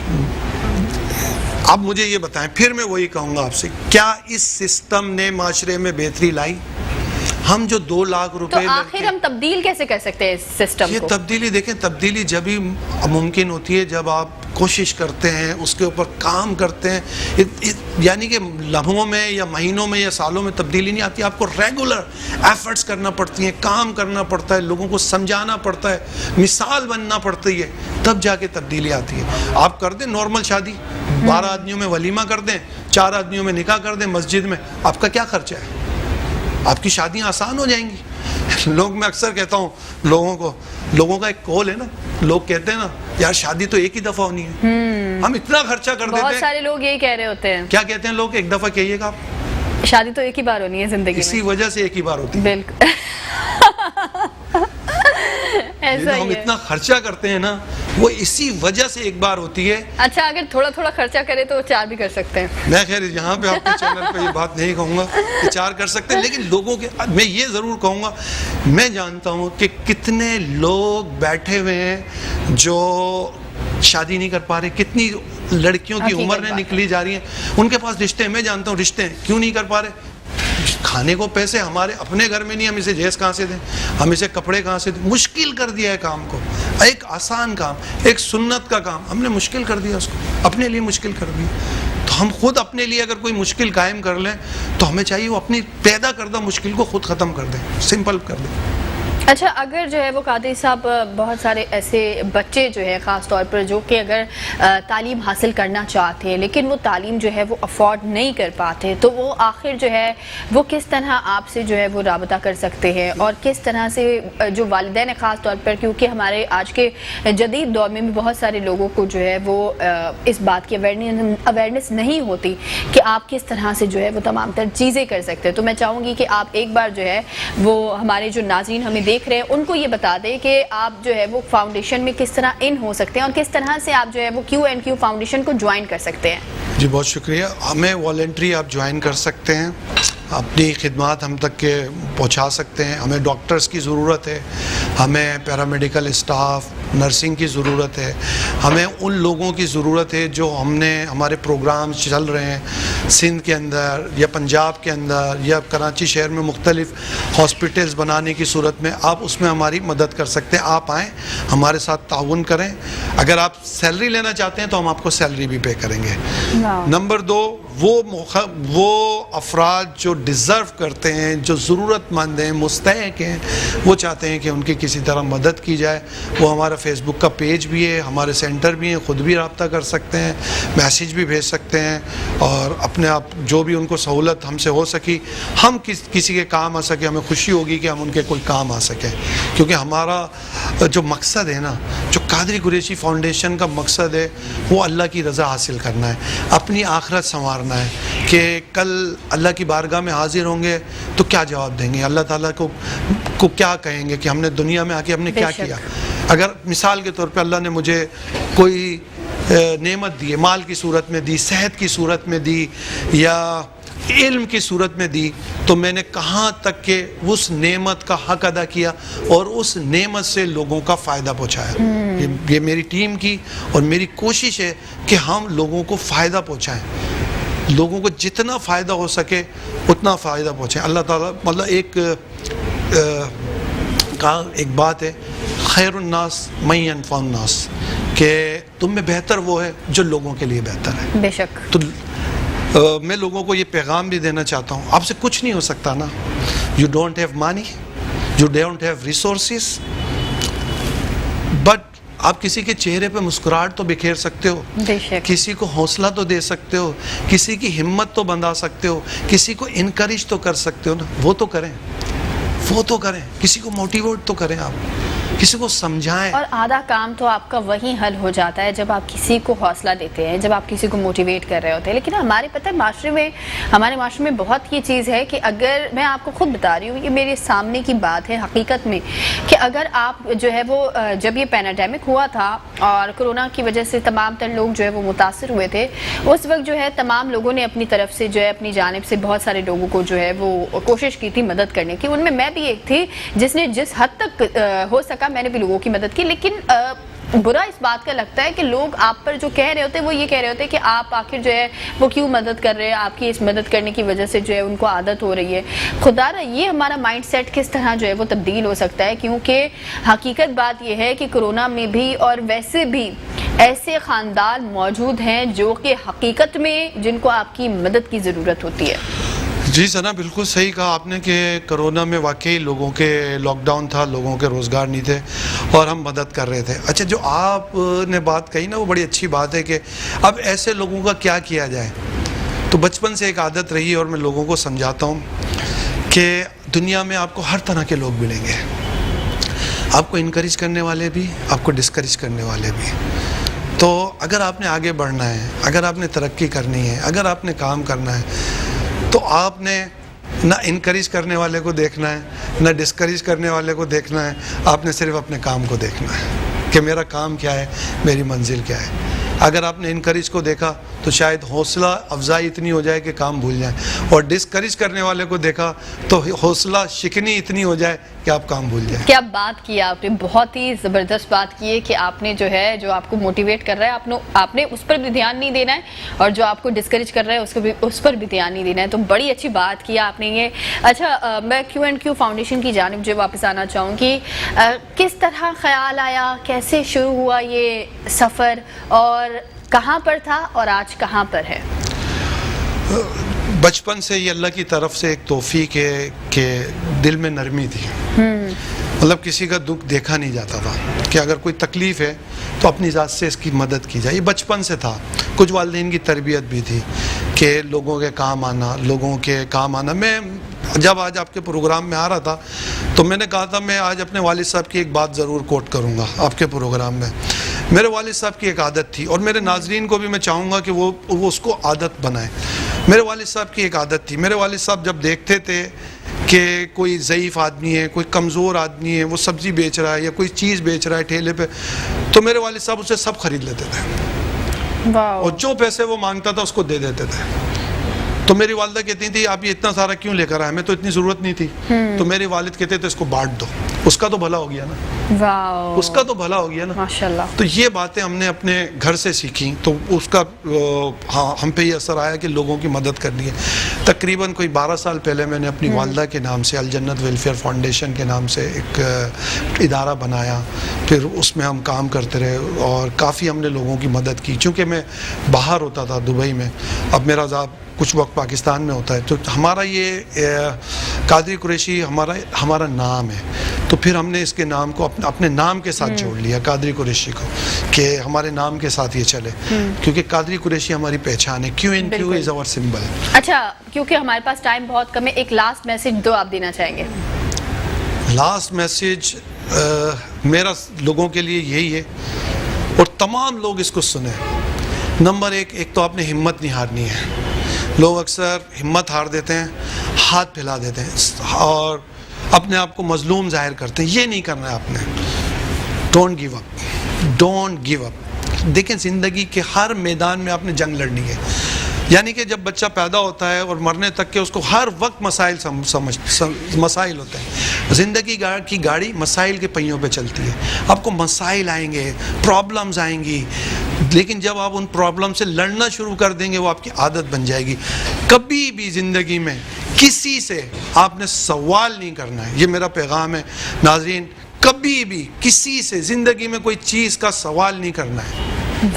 اب مجھے یہ بتائیں، پھر میں وہی کہوں گا آپ سے، کیا اس سسٹم نے معاشرے میں بہتری لائی؟ ہم جو 2 لاکھ روپے، تو آخر ہم تبدیل کیسے کر سکتے ہیں اس سسٹم کو؟ یہ تبدیلی دیکھیں، تبدیلی جب ہی ممکن ہوتی ہے جب آپ کوشش کرتے ہیں، اس کے اوپر کام کرتے ہیں. یعنی کہ لمحوں میں یا مہینوں میں یا سالوں میں تبدیلی نہیں آتی. آپ کو ریگولر ایفرٹس کرنا پڑتی ہیں، کام کرنا پڑتا ہے، لوگوں کو سمجھانا پڑتا ہے، مثال بننا پڑتی ہے، تب جا کے تبدیلی آتی ہے. آپ کر دیں نارمل شادی، 12 آدمیوں میں ولیمہ کر دیں، 4 آدمیوں میں نکاح کر دیں مسجد میں، آپ کا کیا خرچہ ہے؟ آپ کی شادیاں آسان ہو جائیں گی. لوگ میں اکثر کہتا ہوں لوگوں کا ایک قول ہے نا, لوگ کہتے ہیں نا یار شادی تو ایک ہی دفعہ ہونی ہے, ہم اتنا خرچہ کر دیتے ہیں. بہت سارے لوگ یہی کہہ رہے ہوتے ہیں. کیا کہتے ہیں لوگ؟ ایک دفعہ کہیے گا آپ, شادی تو ایک ہی بار ہونی ہے زندگی میں, اسی وجہ سے ایک ہی بار ہوتی ہے. بالکل ایسا ہی ہم ہے. اتنا خرچہ کرتے ہیں نا وہ اسی وجہ سے ایک بار ہوتی ہے. اچھا اگر تھوڑا تھوڑا خرچہ کرے تو 4 بھی کر سکتے ہیں. میں خیر یہاں پہ آپ کے چینل پہ یہ بات نہیں کہوں گا کہ 4 کر سکتے ہیں, لیکن لوگوں کے میں یہ ضرور کہوں گا, میں جانتا ہوں کہ کتنے لوگ بیٹھے ہوئے ہیں جو شادی نہیں کر پا رہے, کتنی لڑکیوں کی عمر نے نکلی جا رہی ہیں, ان کے پاس رشتے ہیں, میں جانتا ہوں رشتے ہیں, کیوں نہیں کر پا رہے؟ کھانے کو پیسے ہمارے اپنے گھر میں نہیں, ہم اسے جہیز کہاں سے دیں, ہم اسے کپڑے کہاں سے دیں. مشکل کر دیا ہے کام کو, ایک آسان کام, ایک سنت کا کام ہم نے مشکل کر دیا, اس کو اپنے لیے مشکل کر دیا. تو ہم خود اپنے لیے اگر کوئی مشکل قائم کر لیں تو ہمیں چاہیے وہ اپنی پیدا کردہ مشکل کو خود ختم کر دیں, سمپل کر دیں. اچھا اگر جو ہے وہ قادری صاحب بہت سارے ایسے بچے جو ہے خاص طور پر جو کہ اگر تعلیم حاصل کرنا چاہتے ہیں لیکن وہ تعلیم جو ہے وہ افورڈ نہیں کر پاتے, تو وہ آخر جو ہے وہ کس طرح آپ سے جو ہے وہ رابطہ کر سکتے ہیں, اور کس طرح سے جو والدین خاص طور پر, کیونکہ ہمارے آج کے جدید دور میں بھی بہت سارے لوگوں کو جو ہے وہ اس بات کی اویئرنیس نہیں ہوتی کہ آپ کس طرح سے جو ہے وہ تمام تر چیزیں کر سکتے ہیں. تو میں چاہوں گی کہ آپ ایک بار جو ہے وہ ہمارے جو ناظرین ہمیں دیکھ رہے ہیں ان کو یہ بتا دیں کہ آپ جو ہے وہ فاؤنڈیشن میں کس طرح ان ہو سکتے ہیں اور کس طرح سے آپ جو ہے وہ Q&Q فاؤنڈیشن کو جوائن کر سکتے ہیں. جی بہت شکریہ. ہمیں والنٹری آپ جوائن کر سکتے ہیں, اپنی خدمات ہم تک کے پہنچا سکتے ہیں. ہمیں ڈاکٹرز کی ضرورت ہے, ہمیں پیرامیڈیکل اسٹاف, نرسنگ کی ضرورت ہے, ہمیں ان لوگوں کی ضرورت ہے جو ہم نے ہمارے پروگرامز چل رہے ہیں سندھ کے اندر یا پنجاب کے اندر یا کراچی شہر میں مختلف ہاسپٹلز بنانے کی صورت میں آپ اس میں ہماری مدد کر سکتے ہیں. آپ آئیں, ہمارے ساتھ تعاون کریں. اگر آپ سیلری لینا چاہتے ہیں تو ہم آپ کو سیلری بھی پے کریں گے. نمبر 2, وہ افراد جو ڈیزرو کرتے ہیں, جو ضرورت مند ہیں, مستحق ہیں, وہ چاہتے ہیں کہ ان کی کسی طرح مدد کی جائے, وہ ہمارا فیس بک کا پیج بھی ہے, ہمارے سینٹر بھی ہیں, خود بھی رابطہ کر سکتے ہیں, میسیج بھی بھیج سکتے ہیں, اور اپنے آپ جو بھی ان کو سہولت ہم سے ہو سکی, ہم کسی کے کام آ سکے, ہمیں خوشی ہوگی کہ ہم ان کے کوئی کام آ سکیں. کیونکہ ہمارا جو مقصد ہے نا, جو قادری قریشی فاؤنڈیشن کا مقصد ہے, وہ اللہ کی رضا حاصل کرنا ہے, اپنی آخرت سنوارنا ہے کہ کل اللہ کی بارگاہ میں حاضر ہوں گے تو کیا جواب دیں گے, اللہ تعالیٰ کو کیا کہیں گے کہ ہم نے دنیا میں آ کے ہم نے کیا کیا. اگر مثال کے طور پہ اللہ نے مجھے کوئی نعمت دی, مال کی صورت میں دی, صحت کی صورت میں دی, یا علم کی صورت میں دی, تو میں نے کہاں تک کہ اس نعمت کا حق ادا کیا اور اس نعمت سے لوگوں کا فائدہ پہنچایا. یہ میری ٹیم کی اور میری کوشش ہے کہ ہم لوگوں کو فائدہ پہنچائیں, لوگوں کو جتنا فائدہ ہو سکے اتنا فائدہ پہنچائیں. اللہ تعالیٰ مطلب ایک بات ہے, خیر الناس من ینفع الناس, کہ تم میں بہتر وہ ہے جو لوگوں کے لیے بہتر ہے. بے شک. تو میں لوگوں کو یہ پیغام بھی دینا چاہتا ہوں, آپ سے کچھ نہیں ہو سکتا نا, you don't have money, you don't have resources, but آپ کسی کے چہرے پہ مسکراہٹ تو بکھیر سکتے ہو, کسی کو حوصلہ تو دے سکتے ہو, کسی کی ہمت تو بندھا سکتے ہو, کسی کو انکریج تو کر سکتے ہو نا, وہ تو کریں, کسی کو موٹیویٹ تو کریں, آپ کسی کو سمجھائیں. اور آدھا کام تو آپ کا وہی حل ہو جاتا ہے جب آپ کسی کو حوصلہ دیتے ہیں, جب آپ کسی کو موٹیویٹ کر رہے ہوتے ہیں. لیکن ہمارے پتہ ہے ہمارے معاشرے میں بہت یہ چیز ہے کہ اگر میں آپ کو خود بتا رہی ہوں, یہ میرے سامنے کی بات ہے حقیقت میں, کہ اگر آپ جو ہے وہ جب یہ پینڈیمک ہوا تھا اور کرونا کی وجہ سے تمام تر لوگ جو ہے وہ متاثر ہوئے تھے, اس وقت جو ہے تمام لوگوں نے اپنی طرف سے جو ہے اپنی جانب سے بہت سارے لوگوں کو جو ہے وہ کوشش کی تھی مدد کرنے کی. ان میں بھی ایک تھی جس نے جس حد تک ہو سکا میں نے بھی لوگوں کی مدد کی. لیکن برا اس بات کا لگتا ہے کہ لوگ آپ پر جو کہہ رہے ہوتے ہیں وہ یہ کہہ رہے ہوتے ہیں کہ آپ آخر جو ہے وہ کیوں مدد کر رہے ہیں, آپ کی اس مدد کرنے کی وجہ سے جو ہے ان کو عادت ہو رہی ہے. خدا را یہ ہمارا مائنڈ سیٹ کس طرح جو ہے وہ تبدیل ہو سکتا ہے, کیونکہ حقیقت بات یہ ہے کہ کرونا میں بھی اور ویسے بھی ایسے خاندان موجود ہیں جو کہ حقیقت میں جن کو آپ کی مدد کی ضرورت ہوتی ہے. جی سنا, بالکل صحیح کہا آپ نے کہ کرونا میں واقعی لوگوں کے لاک ڈاؤن تھا, لوگوں کے روزگار نہیں تھے اور ہم مدد کر رہے تھے. اچھا, جو آپ نے بات کہی نا وہ بڑی اچھی بات ہے کہ اب ایسے لوگوں کا کیا کیا جائے. تو بچپن سے ایک عادت رہی اور میں لوگوں کو سمجھاتا ہوں کہ دنیا میں آپ کو ہر طرح کے لوگ ملیں گے، آپ کو انکریج کرنے والے بھی، آپ کو ڈسکریج کرنے والے بھی. تو اگر آپ نے آگے بڑھنا ہے، اگر آپ نے ترقی کرنی ہے، اگر آپ نے کام کرنا ہے، تو آپ نے نہ انکریج کرنے والے کو دیکھنا ہے، نہ ڈسکریج کرنے والے کو دیکھنا ہے. آپ نے صرف اپنے کام کو دیکھنا ہے کہ میرا کام کیا ہے، میری منزل کیا ہے. اگر آپ نے انکریج کو دیکھا تو شاید حوصلہ افزائی اتنی ہو جائے کہ کام بھول جائیں، اور ڈسکریج کرنے والے کو دیکھا تو حوصلہ شکنی اتنی ہو جائے کہ آپ کام بھول جائیں. کیا بات کی آپ نے، بہت ہی زبردست بات کی ہے کہ آپ نے جو ہے جو آپ کو موٹیویٹ کر رہا ہے آپ نے اس پر بھی دھیان نہیں دینا ہے، اور جو آپ کو ڈسکریج کر رہا ہے اس پر بھی دھیان نہیں دینا ہے. تو بڑی اچھی بات کی آپ نے یہ. اچھا، میں Q&Q فاؤنڈیشن کی جانب جو واپس آنا چاہوں کہ کس طرح خیال آیا، کیسے شروع ہوا یہ سفر، اور کہاں پر تھا اور آج کہاں پر ہے؟ بچپن سے یہ اللہ کی طرف سے ایک توفیق ہے کہ دل میں نرمی تھی. مطلب کسی کا دکھ دیکھا نہیں جاتا تھا کہ اگر کوئی تکلیف ہے تو اپنی ذات سے اس کی مدد کی جائے. یہ بچپن سے تھا. کچھ والدین کی تربیت بھی تھی کہ لوگوں کے کام آنا. میں جب آج آپ کے پروگرام میں آ رہا تھا تو میں نے کہا تھا میں آج اپنے والد صاحب کی ایک بات ضرور کوٹ کروں گا آپ کے پروگرام میں. میرے والد صاحب کی ایک عادت تھی، اور میرے ناظرین کو بھی میں چاہوں گا کہ وہ اس کو عادت بنائیں. میرے والد صاحب کی ایک عادت تھی. میرے والد صاحب جب دیکھتے تھے کہ کوئی ضعیف آدمی ہے، کوئی کمزور آدمی ہے، وہ سبزی بیچ رہا ہے یا کوئی چیز بیچ رہا ہے ٹھیلے پہ، تو میرے والد صاحب اسے سب خرید لیتے تھے، اور جو پیسے وہ مانگتا تھا اس کو دے دیتے تھے. تو میری والدہ کہتی تھی آپ یہ اتنا سارا کیوں لے کر آئے، ہمیں تو اتنی ضرورت نہیں تھی. تو میرے والد کہتے تھے اس کو بانٹ دو، اس کا تو بھلا ہو گیا نا، اس کا تو بھلا ہو گیا نا. ماشاءاللہ. تو یہ باتیں ہم نے اپنے گھر سے سیکھیں، تو اس کا ہم پہ یہ اثر آیا کہ لوگوں کی مدد کرنی ہے. تقریباً کوئی 12 سال پہلے میں نے اپنی والدہ کے نام سے الجنت ویلفیئر فاؤنڈیشن کے نام سے ایک ادارہ بنایا. پھر اس میں ہم کام کرتے رہے اور کافی ہم نے لوگوں کی مدد کی. چونکہ میں باہر ہوتا تھا دبئی میں، اب میرا کچھ وقت پاکستان میں ہوتا ہے، تو ہمارا یہ قادری قریشی ہمارا نام ہے. تو پھر ہم نے اس کے نام کو اپنے نام کے ساتھ جوڑ لیا، قادری قریشی کو، کہ ہمارے نام کے ساتھ یہ چلے، کیونکہ قادری قریشی ہماری پہچان ہے. Q&Q is our symbol. اچھا، کیونکہ ہمارے پاس ٹائم بہت کم ہے، ایک لاسٹ میسج دو آپ دینا چاہیں گے؟ لاسٹ میسج میرا لوگوں کے لیے یہی ہے، اور تمام لوگ اس کو سنیں. نمبر ایک تو آپ نے ہمت نہیں ہارنی ہے. لوگ اکثر ہمت ہار دیتے ہیں، ہاتھ پھیلا دیتے ہیں اور اپنے آپ کو مظلوم ظاہر کرتے ہیں. یہ نہیں کرنا ہے آپ نے. Don't give up, don't give up. دیکھیں زندگی کے ہر میدان میں آپ نے جنگ لڑنی ہے. یعنی کہ جب بچہ پیدا ہوتا ہے اور مرنے تک کے اس کو ہر وقت مسائل ہوتے ہیں. زندگی کی گاڑی مسائل کے پہیوں پہ چلتی ہے. آپ کو مسائل آئیں گے، پرابلمز آئیں گی، لیکن جب آپ ان پرابلم سے لڑنا شروع کر دیں گے وہ آپ کی عادت بن جائے گی. کبھی بھی زندگی میں کسی سے آپ نے سوال نہیں کرنا ہے. یہ میرا پیغام ہے ناظرین. کبھی بھی کسی سے زندگی میں کوئی چیز کا سوال نہیں کرنا ہے.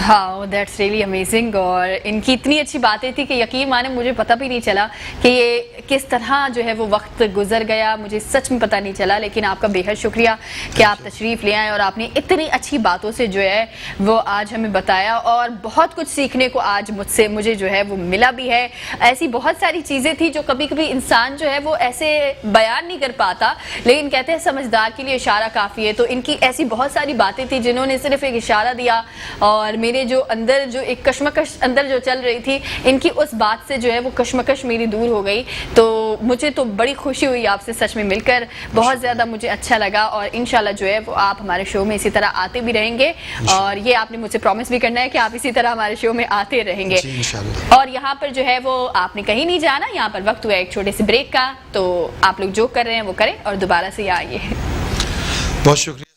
واو، دیٹس ریئلی امیزنگ. اور ان کی اتنی اچھی باتیں تھی کہ یقین مانے مجھے پتہ بھی نہیں چلا کہ یہ کس طرح جو ہے وہ وقت گزر گیا، مجھے سچ میں پتہ نہیں چلا. لیکن آپ کا بے حد شکریہ کہ آپ تشریف لے آئے اور آپ نے اتنی اچھی باتوں سے جو ہے وہ آج ہمیں بتایا، اور بہت کچھ سیکھنے کو آج مجھے جو ہے وہ ملا بھی ہے. ایسی بہت ساری چیزیں تھیں جو کبھی کبھی انسان جو ہے وہ ایسے بیان نہیں کر پاتا، لیکن کہتے ہیں سمجھدار کے لیے اشارہ کافی ہے. تو ان کی ایسی بہت ساری باتیں تھیں جنہوں نے صرف ایک اشارہ دیا، اور میرے جو اندر جو ایک کشمکش اندر جو چل رہی تھی، ان کی اس بات سے جو ہے وہ کشمکش میری دور ہو گئی. تو مجھے تو بڑی خوشی ہوئی آپ سے سچ میں مل کر، بہت زیادہ مجھے اچھا لگا. اور انشاءاللہ جو ہے وہ آپ ہمارے شو میں اسی طرح آتے بھی رہیں گے، اور یہ آپ نے مجھ سے پرومس بھی کرنا ہے کہ آپ اسی طرح ہمارے شو میں آتے رہیں گے. اور یہاں پر جو ہے وہ آپ نے کہیں نہیں جانا. یہاں پر وقت ہوا ایک چھوٹے سے بریک کا، تو آپ لوگ جو کر رہے ہیں وہ کریں اور دوبارہ سے آئیے. بہت شکریہ.